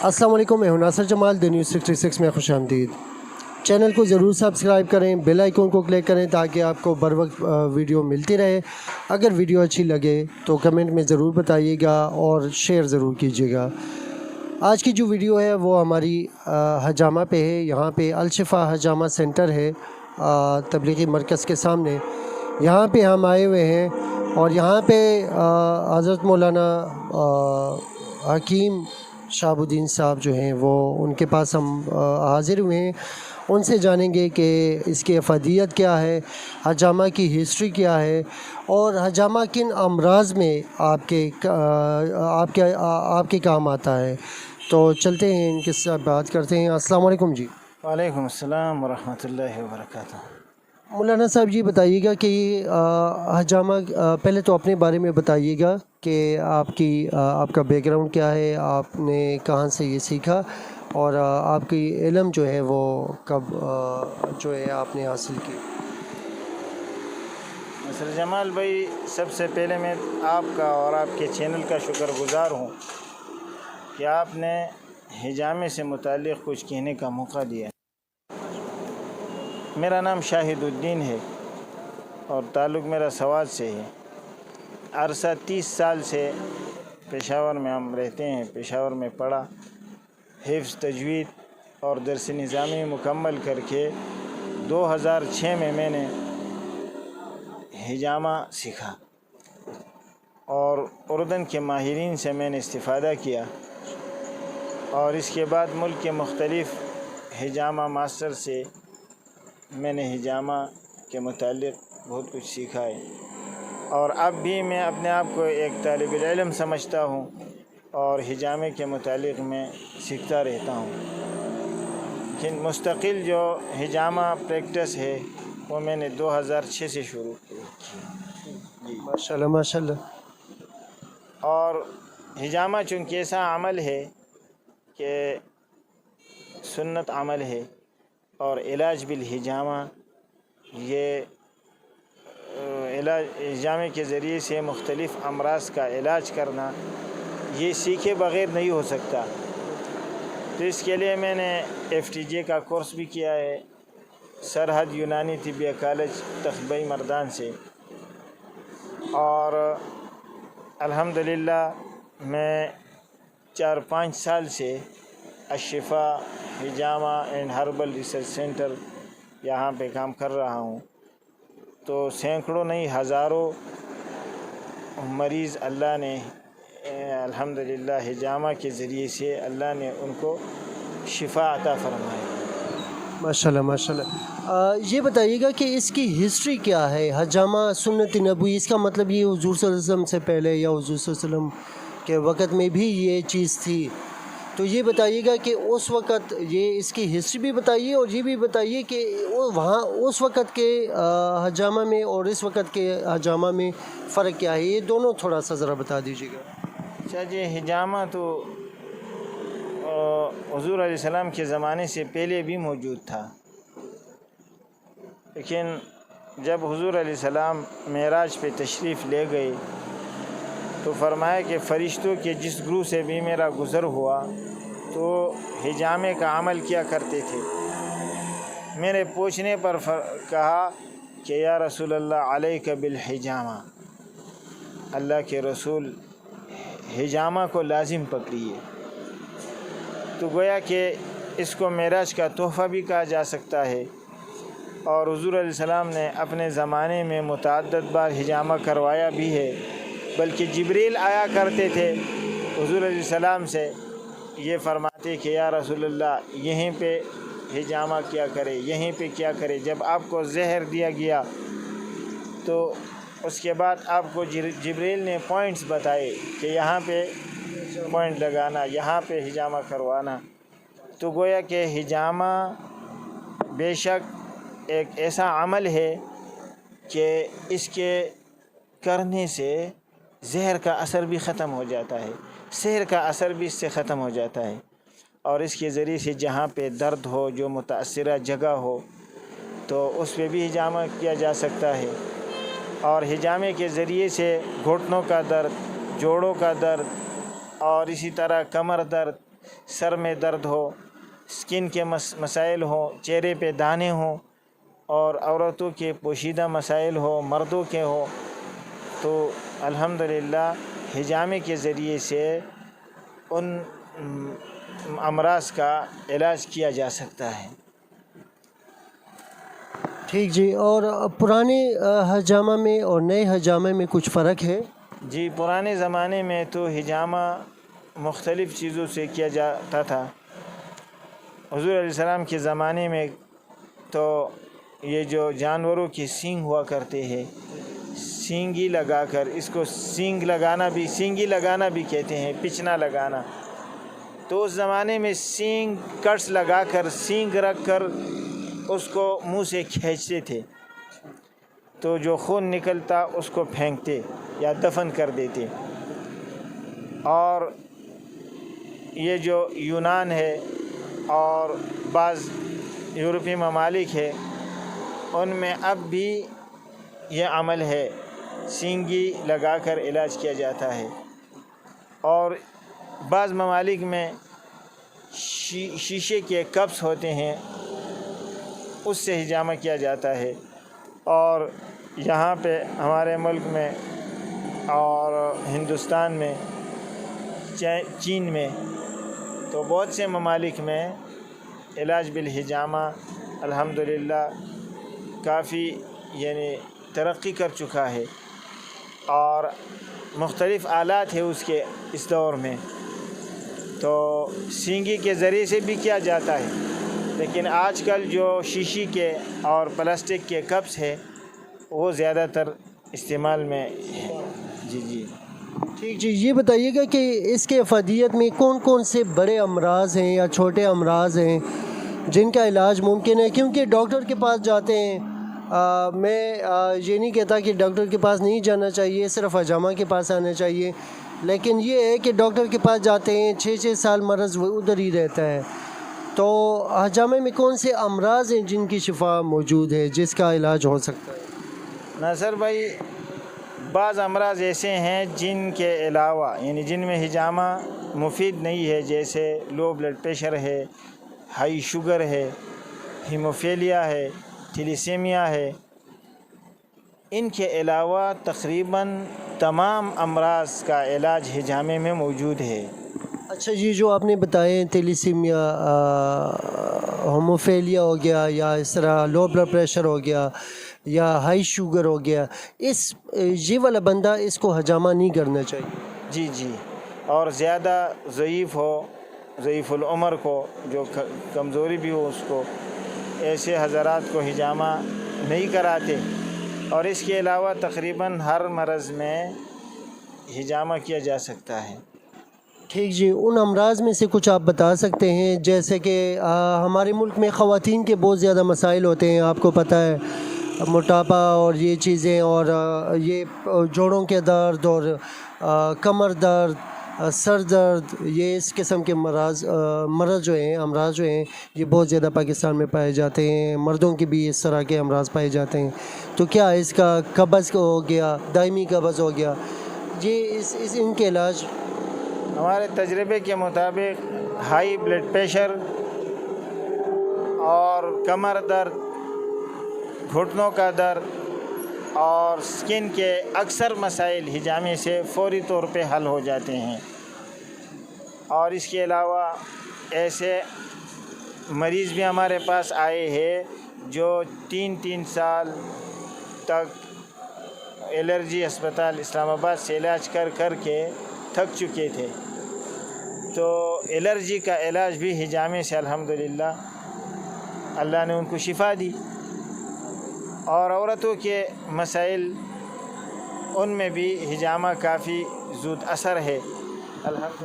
अस्सलाम वालेकुम, मैं हूं नासिर जमाल। द न्यूज़ 66 में खुश आमदीद। चैनल को ज़रूर सब्सक्राइब करें, बेल आइकन को क्लिक करें ताकि आपको बर वक्त वीडियो मिलती रहे। अगर वीडियो अच्छी लगे तो कमेंट में ज़रूर बताइएगा और शेयर ज़रूर कीजिएगा। आज की जो वीडियो है वो हमारी हजामा पे है। यहाँ पे अल-शिफा हजामा सेंटर है तबलीगी मरकज़ के सामने। यहाँ पे हम आए हुए हैं और यहाँ पे हज़रत मौलाना हकीम शहाबुद्दीन साहब जो हैं वो उनके पास हम हाज़िर हुए हैं। उनसे जानेंगे कि इसकी अफादियत क्या है, हजामा की हिस्ट्री क्या है और हजामा किन अमराज में आपके काम आता है। तो चलते हैं, इनके साथ बात करते हैं। अस्सलाम वालेकुम जी। वालेकुम अस्सलाम वरहमतुल्लाहि वबरकातुहू। मौलाना साहब जी बताइएगा कि हजामा, पहले तो अपने बारे में बताइएगा कि आपका बैकग्राउंड क्या है, आपने कहाँ से ये सीखा और आपकी इल्म जो है वो कब जो है आपने हासिल की। नासिर जमाल भाई, सबसे पहले मैं आपका और आपके चैनल का शुक्रगुज़ार हूँ कि आपने हिजामे से मुताल्लिक़ कुछ कहने का मौका दिया। मेरा नाम शाहिदुद्दीन है और ताल्लुक़ मेरा सवात से है। अरसा 30 साल से पेशावर में हम रहते हैं। पेशावर में पढ़ा, हिफ्ज़, तजवीद और दर्स निज़ामी मुकम्मल करके 2006 में मैंने हिजामा सीखा और उर्दन के माहिरीन से मैंने इस्तिफ़ादा किया और इसके बाद मुल्क के मुख्तलिफ़ हिजामा मास्टर से मैंने हिजामा के मुतालिक बहुत कुछ सीखा है और अब भी मैं अपने आप को एक तालिब इल्म समझता हूँ और हिजामे के मुतालिक मैं सीखता रहता हूँ। लेकिन मुस्तकिल जो हिजामा प्रैक्टिस है वो मैंने 2006 से शुरू की जी। माशाल्लाह माशाल्लाह। और हिजामा चूँकि ऐसा अमल है कि सुन्नत अमल है और इलाज बिल हिजामा, ये इलाज हिजामे के ज़रिए से मुख्तलिफ़ अमराज का इलाज करना ये सीखे बग़ैर नहीं हो सकता। तो इसके लिए मैंने FTJ का कोर्स भी किया है सरहद यूनानी तिब्बिया कॉलेज तख्बई मर्दान से और अल्हम्दुलिल्लाह मैं 4-5 साल से अल-शिफा हिजामा एंड हर्बल रिसर्च सेंटर यहाँ पे काम कर रहा हूँ। तो सैकड़ों नहीं हज़ारों मरीज़ अल्लाह ने अल्हम्दुलिल्लाह हिजामा के ज़रिए से अल्लाह ने उनको शिफा अता फरमाया। माशाल्लाह माशाल्लाह। ये बताइएगा कि इसकी हिस्ट्री क्या है। हजामा सुन्नत नबवी, इसका मतलब ये हुज़ूर सल्लल्लाहु अलैहि वसल्लम से पहले या हुज़ूर सल्लल्लाहु अलैहि वसल्लम के वक़्त में भी ये चीज़ थी। तो ये बताइएगा कि उस वक़्त ये इसकी हिस्ट्री भी बताइए और ये भी बताइए कि वहाँ उस वक़्त के हजामा में और इस वक़्त के हजामा में फ़र्क क्या है। ये दोनों थोड़ा सा ज़रा बता दीजिएगा। अच्छा जी, हिजामा तो हुज़ूर अलैहिस्सलाम के ज़माने से पहले भी मौजूद था, लेकिन जब हुज़ूर अलैहिस्सलाम मेराज पे तशरीफ़ ले गए तो फरमाया कि फ़रिश्तों के जिस गुरु से भी मेरा गुज़र हुआ तो हिजामे का अमल किया करते थे। मेरे पूछने पर कहा कि या रसूल अल्लाह अलैका बिल हिजामा, अल्लाह के रसूल हिजामा को लाजिम पकड़िए। तो गोया कि इसको मेराज का तोहफ़ा भी कहा जा सकता है और हुज़ूर अलैहिस्सलाम ने अपने ज़माने में मुतअद्दिद बार हिजामा करवाया भी है। बल्कि जिब्रील आया करते थे हुज़ूर अलैहिस्सलाम से, ये फरमाते कि या रसूलल्लाह यहीं पे हिजामा क्या करे, यहीं पे क्या करे। जब आपको जहर दिया गया तो उसके बाद आपको जिब्रील ने पॉइंट्स बताए कि यहाँ पे पॉइंट लगाना, यहाँ पे हिजामा करवाना। तो गोया कि हिजामा बेशक एक ऐसा अमल है कि इसके करने से जहर का असर भी ख़त्म हो जाता है, सहर का असर भी इससे ख़त्म हो जाता है और इसके ज़रिए से जहाँ पे दर्द हो, जो मुतासिरा जगह हो, तो उस पर भी हिजामा किया जा सकता है। और हिजामे के ज़रिए से घुटनों का दर्द, जोड़ों का दर्द और इसी तरह कमर दर्द, سر میں درد ہو، سکن کے مسائل ہوں، چہرے پہ دانے ہوں، اور عورتوں کے پوشیدہ مسائل ہو، مردوں کے ہو، تو الحمدللہ حجامے کے ذریعے سے ان امراض کا علاج کیا جا سکتا ہے۔ ٹھیک جی، اور پرانے حجامہ میں اور نئے حجامے میں کچھ فرق ہے؟ جی، پرانے زمانے میں تو حجامہ مختلف چیزوں سے کیا جاتا تھا۔ حضور علیہ السلام کے زمانے میں تو یہ جو جانوروں کے سینگ ہوا کرتے ہیں، سینگی لگا کر، اس کو سینگی لگانا بھی کہتے ہیں، پچنا لگانا، تو اس زمانے میں سینگ کٹس لگا کر، سینگ رکھ کر اس کو منہ سے کھینچتے تھے، تو جو خون نکلتا اس کو پھینکتے یا دفن کر دیتے۔ اور یہ جو یونان ہے اور بعض یورپی ممالک ہے، ان میں اب بھی یہ عمل ہے، سینگی لگا کر علاج کیا جاتا ہے۔ اور بعض ممالک میں شیشے کے کپس ہوتے ہیں، اس سے حجامہ کیا جاتا ہے۔ اور یہاں پہ ہمارے ملک میں اور ہندوستان میں، چین میں، تو بہت سے ممالک میں علاج بالحجامہ الحمدللہ کافی یعنی ترقی کر چکا ہے، اور مختلف آلات ہے اس دور میں، تو سینگی کے ذریعے سے بھی کیا جاتا ہے، لیکن آج کل جو شیشی کے اور پلاسٹک کے کپس ہے وہ زیادہ تر استعمال میں ہے۔ جی ٹھیک جی، یہ بتائیے گا کہ اس کے افادیت میں کون کون سے بڑے امراض ہیں یا چھوٹے امراض ہیں جن کا علاج ممکن ہے؟ کیونکہ ڈاکٹر کے پاس جاتے ہیں، میں یہ نہیں کہتا کہ ڈاکٹر کے پاس نہیں جانا چاہیے، صرف حجامہ کے پاس آنا چاہیے، لیکن یہ ہے کہ ڈاکٹر کے پاس جاتے ہیں 6 سال مرض ادھر ہی رہتا ہے، تو حجامے میں کون سے امراض ہیں جن کی شفا موجود ہے، جس کا علاج ہو سکتا ہے؟ ناصر بھائی، بعض امراض ایسے ہیں جن کے علاوہ یعنی جن میں حجامہ مفید نہیں ہے، جیسے لو بلڈ پریشر ہے، ہائی شوگر ہے، ہیموفیلیا ہے، تھیلیسیمیا ہے، ان کے علاوہ تقریباً تمام امراض کا علاج حجامے میں موجود ہے۔ اچھا، یہ جو آپ نے بتائے تیلیسیمیا، ہوموفیلیا ہو گیا، یا اس طرح لو بلڈ پریشر ہو گیا، یا ہائی شوگر ہو گیا، یہ والا بندہ اس کو حجامہ نہیں کرنا چاہیے؟ جی، اور زیادہ ضعیف العمر کو، جو کمزوری بھی ہو، اس کو، ایسے حضرات کو حجامہ نہیں کراتے۔ اور اس کے علاوہ تقریباً ہر مرض میں حجامہ کیا جا سکتا ہے۔ ٹھیک جی، ان امراض میں سے کچھ آپ بتا سکتے ہیں؟ جیسے کہ ہمارے ملک میں خواتین کے بہت زیادہ مسائل ہوتے ہیں، آپ کو پتہ ہے، موٹاپا اور یہ چیزیں، اور یہ جوڑوں کے درد اور کمر درد، سر درد، یہ اس قسم کے مرض جو ہیں، امراض جو ہیں، یہ بہت زیادہ پاکستان میں پائے جاتے ہیں۔ مردوں کے بھی اس طرح کے امراض پائے جاتے ہیں، تو کیا اس کا قبض ہو گیا، دائمی قبض ہو گیا، یہ ان کے علاج؟ ہمارے تجربے کے مطابق ہائی بلڈ پریشر اور کمر درد، گھٹنوں کا درد اور سکن کے اکثر مسائل حجامے سے فوری طور پہ حل ہو جاتے ہیں۔ اور اس کے علاوہ ایسے مریض بھی ہمارے پاس آئے ہیں جو 3 سال تک الرجی ہسپتال اسلام آباد سے علاج کر کے تھک چکے تھے، تو الرجی کا علاج بھی حجامے سے الحمدللہ اللہ نے ان کو شفا دی۔ اور عورتوں کے مسائل، ان میں بھی حجامہ کافی زود اثر ہے۔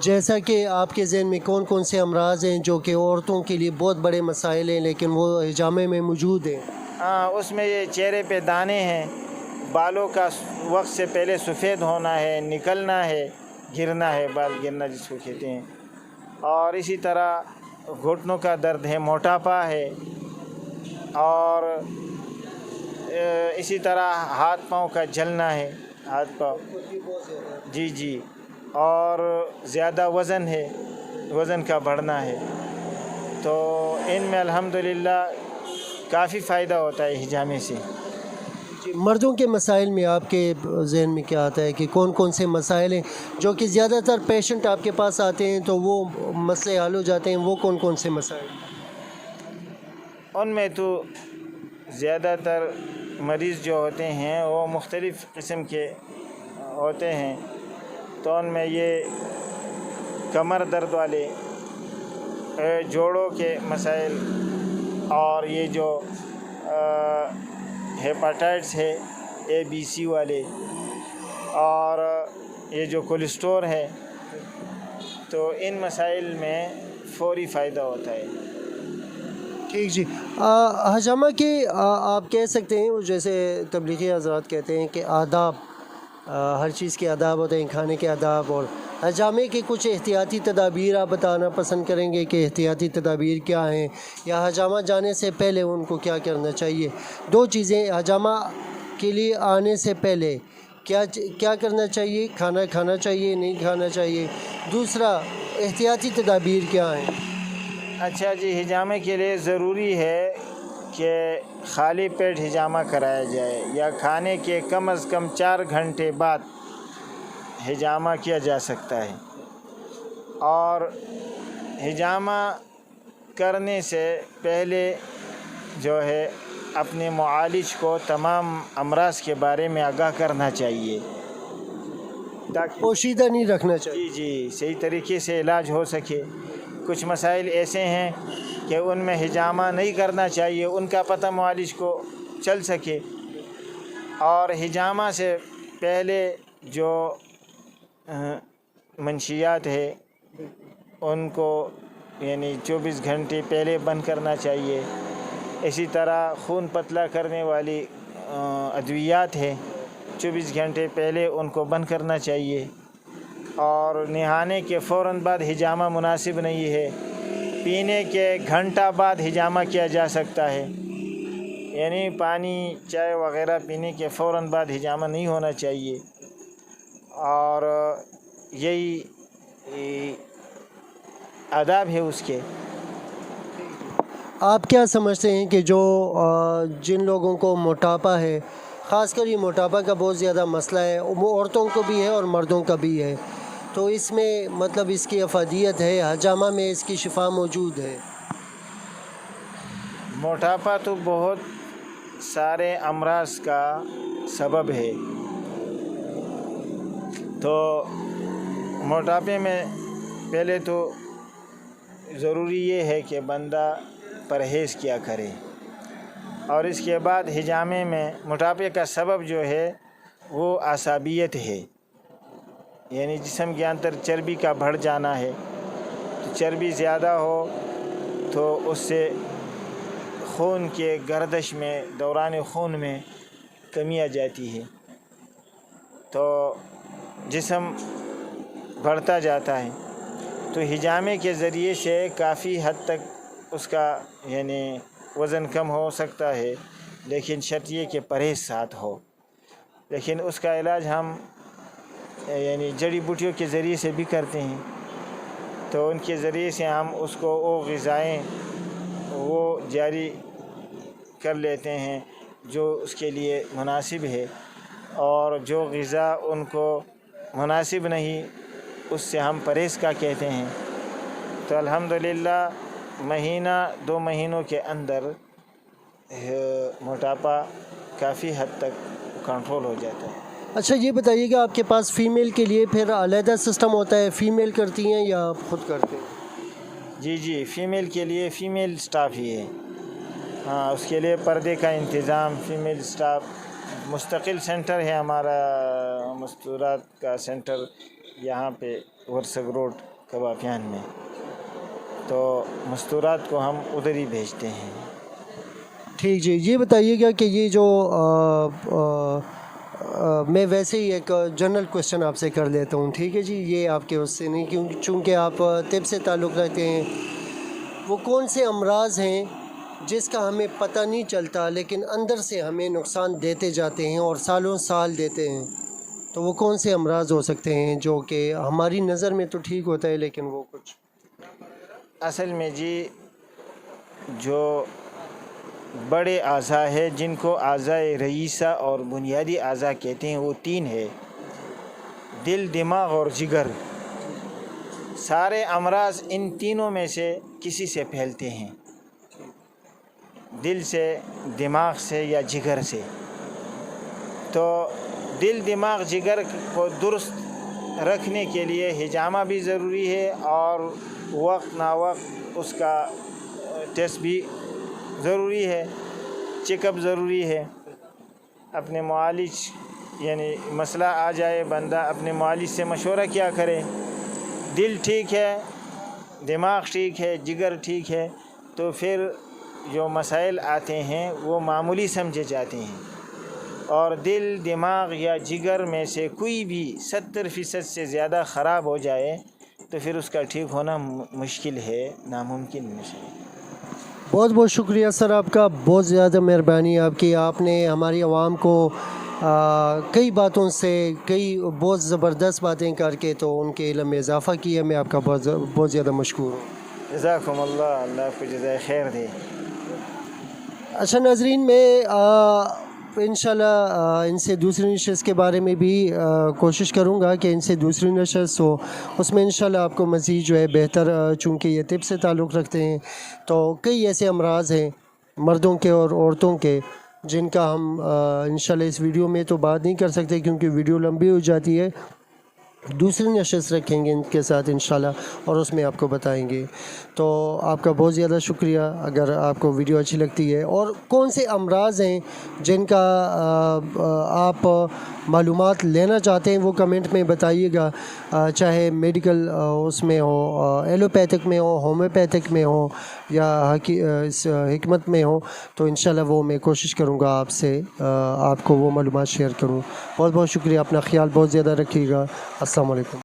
جیسا کہ آپ کے ذہن میں کون کون سے امراض ہیں جو کہ عورتوں کے لیے بہت بڑے مسائل ہیں لیکن وہ حجامے میں موجود ہیں؟ اس میں یہ چہرے پہ دانے ہیں، بالوں کا وقت سے پہلے سفید ہونا ہے، نکلنا ہے، گرنا ہے، بال گرنا جس کو کہتے ہیں، اور اسی طرح گھٹنوں کا درد ہے، موٹاپا ہے، اور اسی طرح ہاتھ پاؤں کا جلنا ہے، ہاتھ پاؤں، جی، اور زیادہ وزن ہے، वज़न का बढ़ना है। तो इनमें अल्हम्दुलिल्लाह काफ़ी फ़ायदा होता है हिजामे से। जी, मर्दों के मसाइल में आपके जहन में क्या आता है कि कौन कौन से मसाइल हैं जो कि ज़्यादातर पेशेंट आपके पास आते हैं तो वो मसले हल हो जाते हैं, वो कौन कौन से मसाइल? उनमें तो ज़्यादातर मरीज़ जो होते हैं वो मुख्तलिफ़ किस्म के होते हैं। तो उनमें ये कमर दर्द वाले, जोड़ों के मसाइल, और ये जो हेपाटाइट्स है ABC वाले, और ये जो कोलेस्ट्रॉल है, तो इन मसाइल में फ़ौरी फ़ायदा होता है। ठीक जी। हजामा के आप कह सकते हैं, वो जैसे तबलीगी हज़रात कहते हैं कि आदाब, हर चीज़ के आदाब होते हैं, खाने के आदाब, और हजामे के कुछ एहतियाती तदाबीर आप बताना पसंद करेंगे कि एहतियाती तदाबीर क्या हैं, या हजामा जाने से पहले उनको क्या करना चाहिए? दो चीज़ें, हजामा के लिए आने से पहले क्या करना चाहिए, खाना खाना चाहिए, नहीं खाना चाहिए, दूसरा एहतियाती तदाबीर क्या हैं? अच्छा जी, हिजामे के लिए ज़रूरी है कि खाली पेट हिजामा कराया जाए, या खाने के कम अज़ कम 4 घंटे बाद हिजामा किया जा सकता है। और हिजामा करने से पहले जो है अपने मुआलिज को तमाम अमराज के बारे में आगाह करना चाहिए, ताकि पोशीदा नहीं रखना चाहिए। जी सही तरीके से इलाज हो सके। कुछ मसाइल ऐसे हैं कि उनमें हिजामा नहीं करना चाहिए, उनका पता मुआलिज को चल सके। और हिजामा से पहले जो मंशियात है उनको यानी 24 घंटे पहले बंद करना चाहिए। इसी तरह खून पतला करने वाली अद्वियात है, 24 घंटे पहले उनको बंद करना चाहिए। और नहाने के फ़ौरन बाद हिजामा मुनासिब नहीं है, पीने के घंटा बाद हिजामा किया जा सकता है। यानी पानी, चाय वग़ैरह पीने के फ़ौरन बाद हिजामा नहीं होना चाहिए। और यही आदाब है उसके। आप क्या समझते हैं कि जो जिन लोगों को मोटापा है, ख़ासकर ये मोटापा का बहुत ज़्यादा मसला है, वो औरतों को भी है और मर्दों का भी है, तो इसमें मतलब इसकी अफादियत है, हजामा में इसकी शिफा मौजूद है? मोटापा तो बहुत सारे अमराज का सबब है। तो मोटापे में पहले तो ज़रूरी ये है कि बंदा परहेज़ किया करे, और इसके बाद हिजामे में मोटापे का सबब जो है वो आसाबियत है, यानी जिस्म के अंदर चर्बी का बढ़ जाना है। तो चर्बी ज़्यादा हो तो उससे खून के गर्दश में, दौरान खून में कमी आ जाती है, तो जिस्म बढ़ता जाता है। तो हिजामे के ज़रिए से काफ़ी हद तक उसका यानी वज़न कम हो सकता है, लेकिन शर्त ये कि परहेज़ साथ हो। लेकिन उसका इलाज हम यानी जड़ी बूटियों के ज़रिए से भी करते हैं। तो उनके ज़रिए से हम उसको वो ग़िज़ाएँ वो जारी कर लेते हैं जो उसके लिए मुनासिब है, और जो ग़िज़ा उनको मुनासिब नहीं उससे हम परहेज़ का कहते हैं। तो अल्हम्दुलिल्लाह महीना 2 महीनों के अंदर मोटापा काफ़ी हद तक कंट्रोल हो जाता है। अच्छा, ये बताइएगा आपके पास फ़ीमेल के लिए फिर अलहदा सिस्टम होता है, फ़ीमेल करती हैं या आप ख़ुद करते हैं? जी, फ़ीमेल के लिए फ़ीमेल स्टाफ ही है। हाँ, उसके लिए पर्दे का इंतज़ाम, फ़ीमेल स्टाफ, मुस्तकिल सेंटर है हमारा मस्तूरात का सेंटर यहाँ पे वर्सग रोड कबाफियान में। तो मस्तूरात को हम उधर ही भेजते हैं। ठीक जी। ये बताइएगा कि ये जो मैं वैसे ही एक जनरल क्वेश्चन आपसे कर लेता हूँ, ठीक है जी, ये आपके उससे नहीं, क्योंकि चूँकि आप तिब से ताल्लुक़ रखते हैं, वो कौन से अमराज हैं जिसका हमें पता नहीं चलता लेकिन अंदर से हमें नुकसान देते जाते हैं और सालों साल देते हैं? तो वो कौन से अमराज हो सकते हैं जो कि हमारी नज़र में तो ठीक होता है लेकिन वो कुछ? اصل میں جی جو بڑے اعضاء ہے جن کو اعضائے رئیسہ اور بنیادی اعضاء کہتے ہیں وہ 3 ہے، دل، دماغ اور جگر۔ سارے امراض ان تینوں میں سے کسی سے پھیلتے ہیں، دل سے، دماغ سے یا جگر سے۔ تو دل، دماغ، جگر کو درست رکھنے کے لیے حجامہ بھی ضروری ہے اور وقت نا وقت اس کا ٹیسٹ بھی ضروری ہے، چیک اپ ضروری ہے۔ اپنے معالج یعنی مسئلہ آ جائے بندہ اپنے معالج سے مشورہ کیا کرے، دل ٹھیک ہے، دماغ ٹھیک ہے، جگر ٹھیک ہے، تو پھر جو مسائل آتے ہیں وہ معمولی سمجھے جاتے ہیں۔ اور دل، دماغ یا جگر میں سے کوئی بھی 70% سے زیادہ خراب ہو جائے تو پھر اس کا ٹھیک ہونا مشکل ہے، ناممکن ہے۔ بہت بہت شکریہ سر آپ کا، بہت زیادہ مہربانی آپ کی، آپ نے ہماری عوام کو کئی باتوں سے بہت زبردست باتیں کر کے تو ان کے علم میں اضافہ کیا۔ میں آپ کا بہت زیادہ مشکور ہوں۔ جزاکم اللہ، اللہ آپ کو جزائے خیر دے۔ اچھا ناظرین، میں انشاءاللہ ان سے دوسری نشست کے بارے میں بھی کوشش کروں گا کہ ان سے دوسری نشست ہو، اس میں انشاءاللہ آپ کو مزید جو ہے بہتر، چونکہ یہ طب سے تعلق رکھتے ہیں تو کئی ایسے امراض ہیں مردوں کے اور عورتوں کے جن کا ہم انشاءاللہ اس ویڈیو میں تو بات نہیں کر سکتے کیونکہ ویڈیو لمبی ہو جاتی ہے۔ دوسری نشست رکھیں گے ان کے ساتھ انشاءاللہ اور اس میں آپ کو بتائیں گے۔ تو آپ کا بہت زیادہ شکریہ۔ اگر آپ کو ویڈیو اچھی لگتی ہے اور کون سے امراض ہیں جن کا آپ معلومات لینا چاہتے ہیں وہ کمنٹ میں بتائیے گا، چاہے میڈیکل اس میں ہو، ایلوپیتھک میں ہو، ہومیوپیتھک میں ہو یا حکمت میں ہو، تو انشاءاللہ وہ میں کوشش کروں گا آپ سے آپ کو وہ معلومات شیئر کروں۔ بہت بہت شکریہ، اپنا خیال بہت زیادہ رکھیے گا۔ السلام علیکم۔